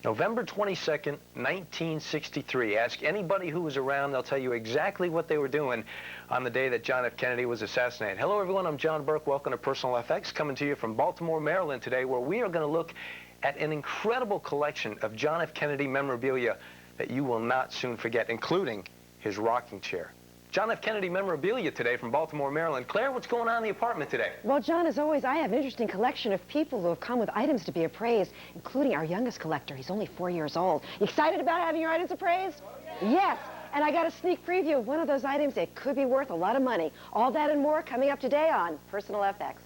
November 22nd, 1963. Ask anybody who was around, they'll tell you exactly what they were doing on the day that John F. Kennedy was assassinated. Hello, everyone. I'm John Burke. Welcome to Personal FX, coming to you from Baltimore, Maryland today, where we are going to look at an incredible collection of John F. Kennedy memorabilia that you will not soon forget, including his rocking chair. John F. Kennedy memorabilia today from Baltimore, Maryland. Claire, what's going on in the apartment today? Well, John, as always, I have an interesting collection of people who have come with items to be appraised, including our youngest collector. He's only 4 years old. You excited about having your items appraised? Yes. And I got a sneak preview of one of those items. It could be worth a lot of money. All that and more coming up today on Personal FX.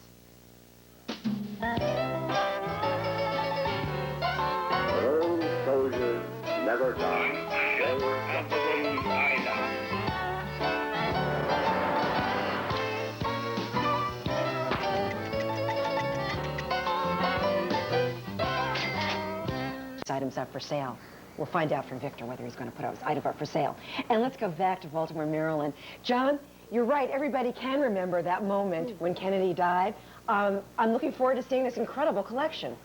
Old soldiers never die. Items up for sale. We'll find out from Victor whether he's going to put his item up for sale. And let's go back to Baltimore, Maryland. John, you're right. Everybody can remember that moment when Kennedy died. I'm looking forward to seeing this incredible collection.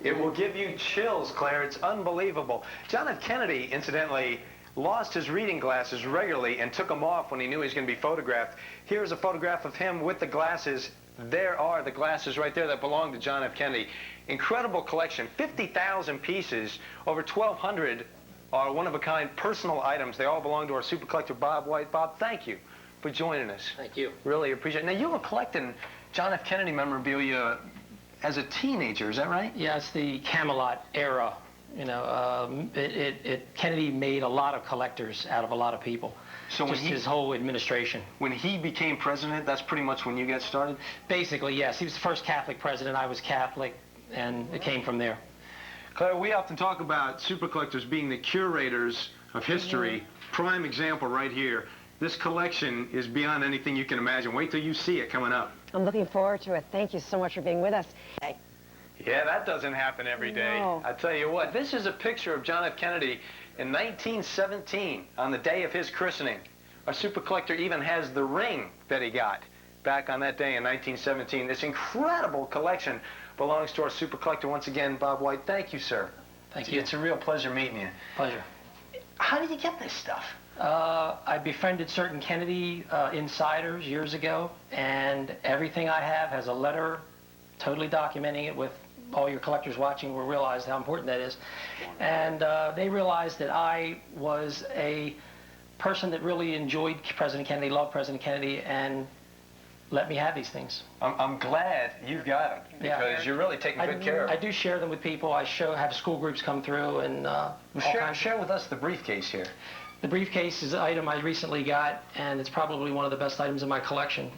It will give you chills, Claire. It's unbelievable. John F. Kennedy, incidentally, lost his reading glasses regularly and took them off when he knew he was going to be photographed. Here's a photograph of him with the glasses. There are the glasses right there that belong to John F. Kennedy. Incredible collection, 50,000 pieces, over 1,200 are one-of-a-kind personal items. They all belong to our super collector, Bob White. Bob, thank you for joining us. Thank you. Really appreciate it. Now, you were collecting John F. Kennedy memorabilia as a teenager, is that right? Yeah, it's the Camelot era. You know, Kennedy made a lot of collectors out of a lot of people. So when his whole administration. When he became president, that's pretty much when you got started? Basically, yes. He was the first Catholic president. I was Catholic, and it came from there. Claire, we often talk about super collectors being the curators of history. Prime example right here. This collection is beyond anything you can imagine. Wait till you see it coming up. I'm looking forward to it. Thank you so much for being with us. Yeah, that doesn't happen every day. No. I tell you what, this is a picture of John F. Kennedy in 1917, on the day of his christening. Our super collector even has the ring that he got back on that day in 1917. This incredible collection belongs to our super collector. Once again, Bob White, thank you, sir. Thank you. It's a real pleasure meeting you. Pleasure. How did you get this stuff? I befriended certain Kennedy insiders years ago, and everything I have has a letter totally documenting it. With all your collectors watching will realize how important that is. And they realized that I was a person that really enjoyed President Kennedy, loved President Kennedy, and let me have these things. I'm glad you've got them, because you're really taking good care of them. I do share them with people. I have school groups come through, and share with us the briefcase here. The briefcase is an item I recently got, and it's probably one of the best items in my collection.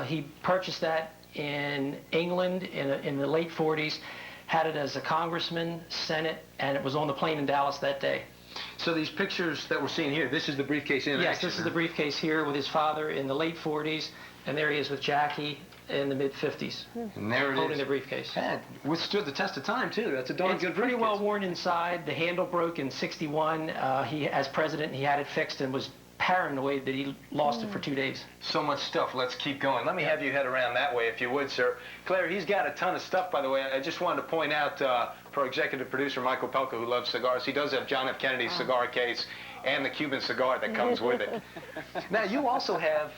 He purchased that in England in the late 40s, had it as a congressman, Senate, and it was on the plane in Dallas that day. So these pictures that we're seeing here, this is the briefcase in action? Yes, this is the briefcase here with his father in the late 40s, and there he is with Jackie in the mid-50s. And there it is. Holding the briefcase. Yeah, withstood the test of time, too. That's a darn good briefcase. It's pretty well worn inside. The handle broke in '61. As president, he had it fixed and was paranoid that he lost it for 2 days. So much stuff. Let's keep going. Let me have you head around that way, if you would, sir. Claire, he's got a ton of stuff, by the way. I just wanted to point out for our executive producer, Michael Pelka, who loves cigars, he does have John F. Kennedy's cigar case and the Cuban cigar that comes with it. Now, you also have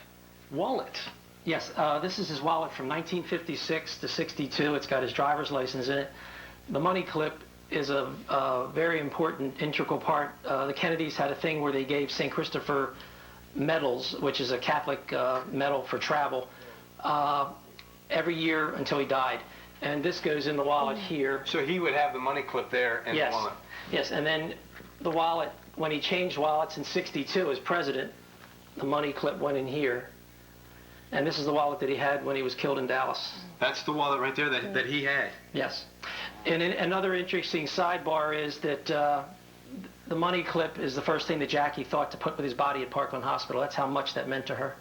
wallets. Yes, this is his wallet from 1956 to '62. It's got his driver's license in it. The money clip is a very important, integral part. The Kennedys had a thing where they gave St. Christopher medals, which is a Catholic medal for travel, every year until he died. And this goes in the wallet here. So he would have the money clip there in the wallet? Yes, and then the wallet, when he changed wallets in '62 as president, the money clip went in here. And this is the wallet that he had when he was killed in Dallas. That's the wallet right there that he had? Yes. And another interesting sidebar is that the money clip is the first thing that Jackie thought to put with his body at Parkland Hospital. That's how much that meant to her.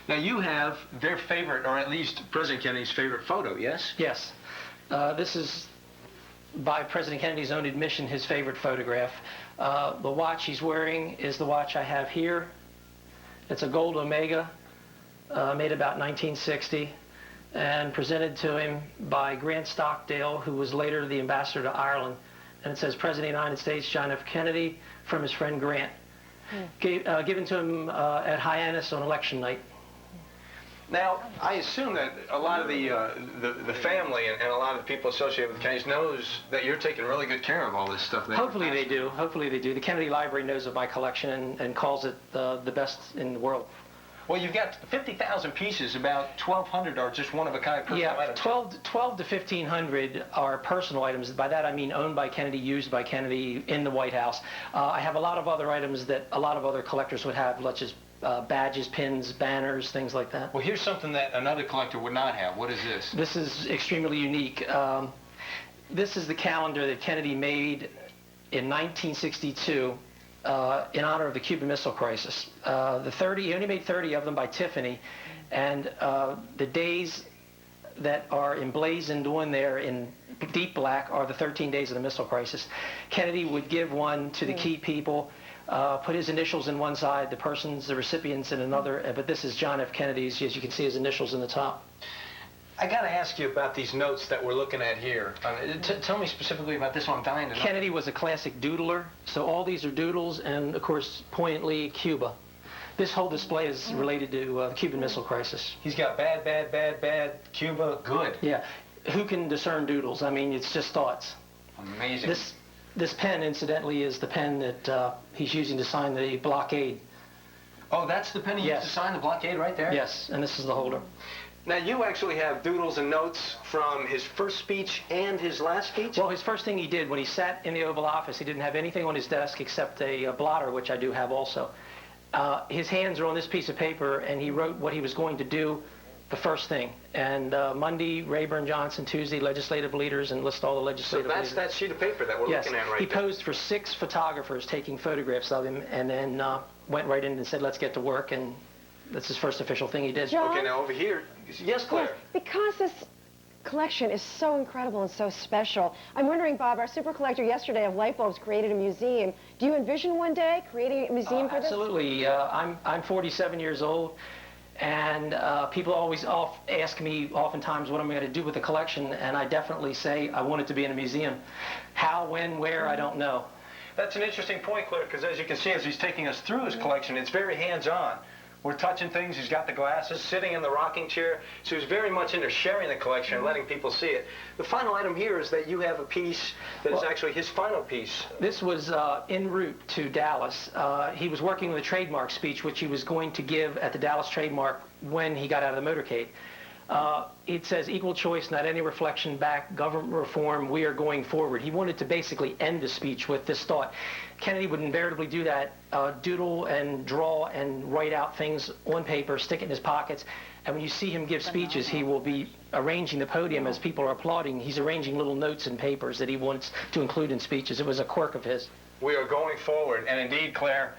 Now, you have their favorite, or at least President Kennedy's favorite photo, yes? Yes. This is, by President Kennedy's own admission, his favorite photograph. The watch he's wearing is the watch I have here. It's a gold Omega, made about 1960. and presented to him by Grant Stockdale, who was later the ambassador to Ireland. and it says President of the United States John F. Kennedy from his friend Grant. Given to him at Hyannis on election night. Now, I assume that a lot of the family and a lot of the people associated with Kennedys knows that you're taking really good care of all this stuff. Hopefully they do. Hopefully they do. The Kennedy Library knows of my collection and calls it the best in the world. Well, you've got 50,000 pieces. About 1,200 are just one-of-a-kind personal items. 12 to 1,500 are personal items. By that I mean owned by Kennedy, used by Kennedy in the White House. I have a lot of other items that a lot of other collectors would have, such as badges, pins, banners, things like that. Well, here's something that another collector would not have. What is this? This is extremely unique. This is the calendar that Kennedy made in 1962 in honor of the Cuban Missile Crisis. He only made 30 of them by Tiffany, and the days that are emblazoned on there in deep black are the 13 days of the missile crisis. Kennedy would give one to the key people, put his initials in one side, the recipients in another, but this is John F. Kennedy's. As you can see, his initials in the top. I got to ask you about these notes that we're looking at here. Tell me specifically about this one. I'm dying to know. Kennedy was a classic doodler, so all these are doodles, and of course, poignantly, Cuba. This whole display is related to the Cuban Missile Crisis. He's got bad, bad, bad, bad, Cuba, good. Yeah. Who can discern doodles? I mean, it's just thoughts. Amazing. This pen, incidentally, is the pen that he's using to sign the blockade. Oh, that's the pen he used to sign the blockade right there? Yes, and this is the holder. Now, you actually have doodles and notes from his first speech and his last speech? Well, his first thing he did when he sat in the Oval Office, he didn't have anything on his desk except a blotter, which I do have also. His hands are on this piece of paper, and he wrote what he was going to do the first thing. And Monday, Rayburn, Johnson. Tuesday, legislative leaders, and list all the legislative leaders. So that's that sheet of paper that we're looking at right He there. posed for 6 photographers taking photographs of him, and then went right in and said, let's get to work, and that's his first official thing he did. John? Okay, now over here. Yes, Claire? Yes, because this collection is so incredible and so special. I'm wondering, Bob, our super collector yesterday of light bulbs created a museum. Do you envision one day creating a museum for this? Absolutely. I'm 47 years old, and people always ask me oftentimes what I'm going to do with the collection, and I definitely say I want it to be in a museum. How, when, where, I don't know. That's an interesting point, Claire, because as you can see, as he's taking us through his collection, it's very hands-on. We're touching things. He's got the glasses, sitting in the rocking chair. So he's very much into sharing the collection and letting people see it. The final item here is that you have a piece that is actually his final piece. This was en route to Dallas. He was working on the trademark speech, which he was going to give at the Dallas trademark when he got out of the motorcade. It says, equal choice, not any reflection back, government reform, we are going forward. He wanted to basically end the speech with this thought. Kennedy would invariably do that, doodle and draw and write out things on paper, stick it in his pockets. And when you see him give speeches, he will be arranging the podium as people are applauding. He's arranging little notes and papers that he wants to include in speeches. It was a quirk of his. We are going forward. And indeed, Claire,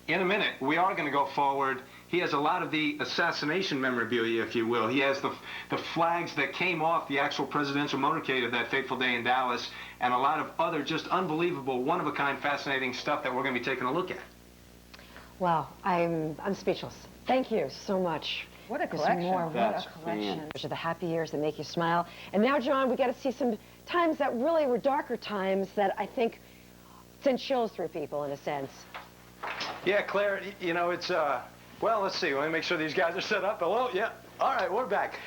in a minute, we are going to go forward. He has a lot of the assassination memorabilia, if you will. He has the flags that came off the actual presidential motorcade of that fateful day in Dallas, and a lot of other just unbelievable, one-of-a-kind, fascinating stuff that we're going to be taking a look at. Wow, I'm speechless. Thank you so much. What a There's collection. more. What a collection. Those are the happy years that make you smile. And now, John, we got to see some times that really were darker times that I think sent chills through people, in a sense. Yeah, Claire, you know, it's, well, let's see. Let me make sure these guys are set up. Hello? Yeah. All right, we're back.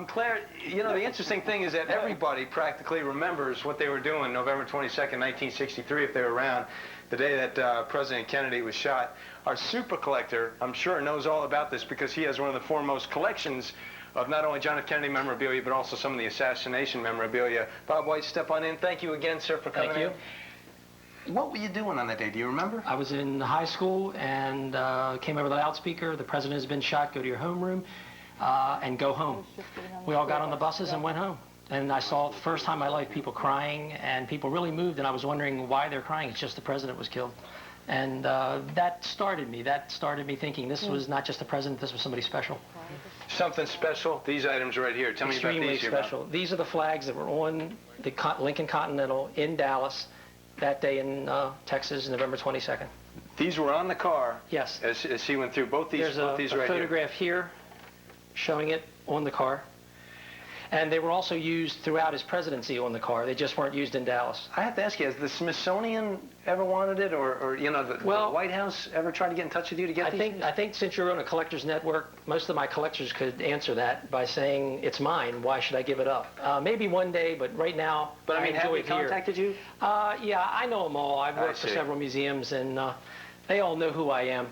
Claire, you know, the interesting thing is that everybody practically remembers what they were doing November 22nd, 1963, if they were around, the day that President Kennedy was shot. Our super collector, I'm sure, knows all about this because he has one of the foremost collections of not only John F. Kennedy memorabilia, but also some of the assassination memorabilia. Bob White, step on in. Thank you again, sir, for coming in. Thank you. What were you doing on that day? Do you remember? I was in high school and came over the loudspeaker. The president has been shot. Go to your homeroom and go home. We all got on the buses and went home. And I saw, the first time in my life, people crying and people really moved. And I was wondering why they're crying. It's just the president was killed. And that started me. That started me thinking this was not just the president. This was somebody special. Something special? These items right here. Tell me about these. Extremely special. These are the flags that were on the Lincoln Continental in Dallas that day in Texas, November 22nd. These were on the car. Yes. As he went through both these. There's a right photograph here showing it on the car. And they were also used throughout his presidency on the car. They just weren't used in Dallas. I have to ask you, has the Smithsonian ever wanted it, or you know, the White House ever tried to get in touch with you to get these things? I think since you're on a collector's network, most of my collectors could answer that by saying, it's mine, why should I give it up? Maybe one day, but right now, But I mean, have they contacted you? Yeah, I know them all. I've worked for several museums, and they all know who I am.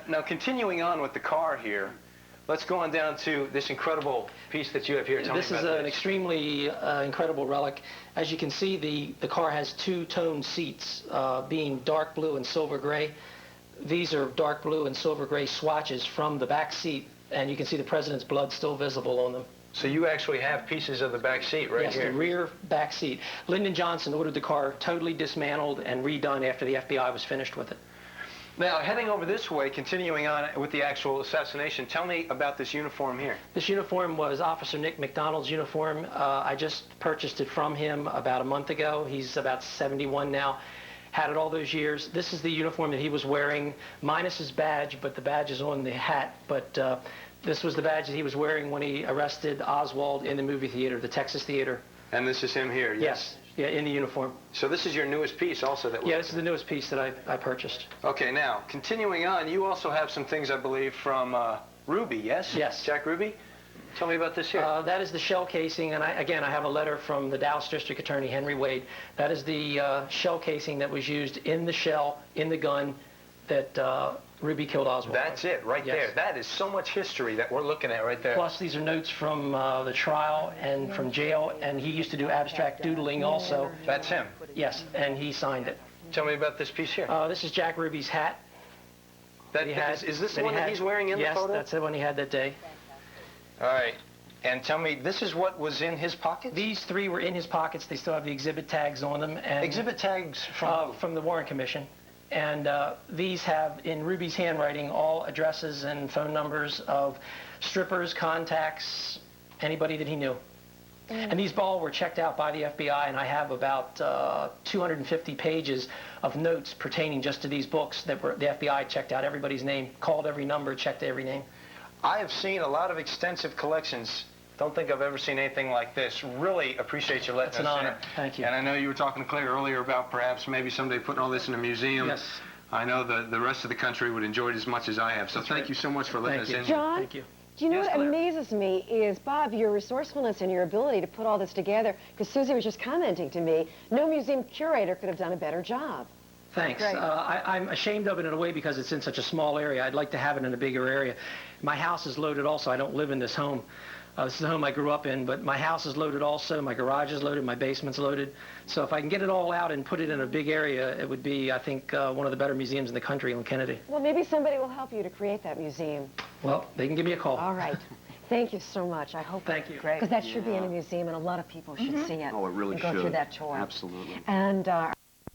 Now, continuing on with the car here, let's go on down to this incredible piece that you have here. Tell this me is about an extremely incredible relic. As you can see, the car has two-tone seats, being dark blue and silver gray. These are dark blue and silver gray swatches from the back seat, and you can see the president's blood still visible on them. So you actually have pieces of the back seat right here? Yes, the rear back seat. Lyndon Johnson ordered the car totally dismantled and redone after the FBI was finished with it. Now, heading over this way, continuing on with the actual assassination, tell me about this uniform here. This uniform was Officer Nick McDonald's uniform. I just purchased it from him about a month ago. He's about 71 now. Had it all those years. This is the uniform that he was wearing, minus his badge, but the badge is on the hat. But this was the badge that he was wearing when he arrested Oswald in the movie theater, the Texas Theater. And this is him here? Yes. Yeah, in the uniform. So this is your newest piece also that Yeah, this is the newest piece that I purchased. Okay, now, continuing on, you also have some things, I believe, from Ruby, yes? Yes. Jack Ruby? Tell me about this here. That is the shell casing, and again, I have a letter from the Dallas District Attorney, Henry Wade. That is the shell casing that was used in the shell, in the gun, that Ruby killed Oswald. That's it, right there. That is so much history that we're looking at right there. Plus, these are notes from the trial and from jail, and he used to do abstract doodling also. That's him? Yes, and he signed it. Tell me about this piece here. This is Jack Ruby's hat. Is this the one that he's wearing in the photo? Yes, that's the one he had that day. All right. And tell me, this is what was in his pockets? These three were in his pockets. They still have the exhibit tags on them. And exhibit tags from the Warren Commission. And these have, in Ruby's handwriting, all addresses and phone numbers of strippers, contacts, anybody that he knew. And these all were checked out by the FBI, and I have about 250 pages of notes pertaining just to these books that the FBI checked out everybody's name, called every number, checked every name. I have seen a lot of extensive collections. Don't think I've ever seen anything like this. Really appreciate you letting us in. It's an honor. Thank you. And I know you were talking to Claire earlier about perhaps maybe someday putting all this in a museum. Yes. I know the rest of the country would enjoy it as much as I have. So thank you so much for letting us in. John? Thank you. Do you know Yes, what Claire. amazes me is, Bob, your resourcefulness and your ability to put all this together, because Susie was just commenting to me, no museum curator could have done a better job. Thanks. Great. I'm ashamed of it in a way because it's in such a small area. I'd like to have it in a bigger area. My house is loaded also. I don't live in this home. This is the home I grew up in, but my house is loaded also. My garage is loaded. My basement's loaded. So if I can get it all out and put it in a big area, it would be, I think, one of the better museums in the country on Kennedy. Well, maybe somebody will help you to create that museum. Well, they can give me a call. All right. Thank you so much. I hope. Thank you. Because that should be in a museum, and a lot of people should see it. Oh, it really and go should. through that tour. Absolutely. And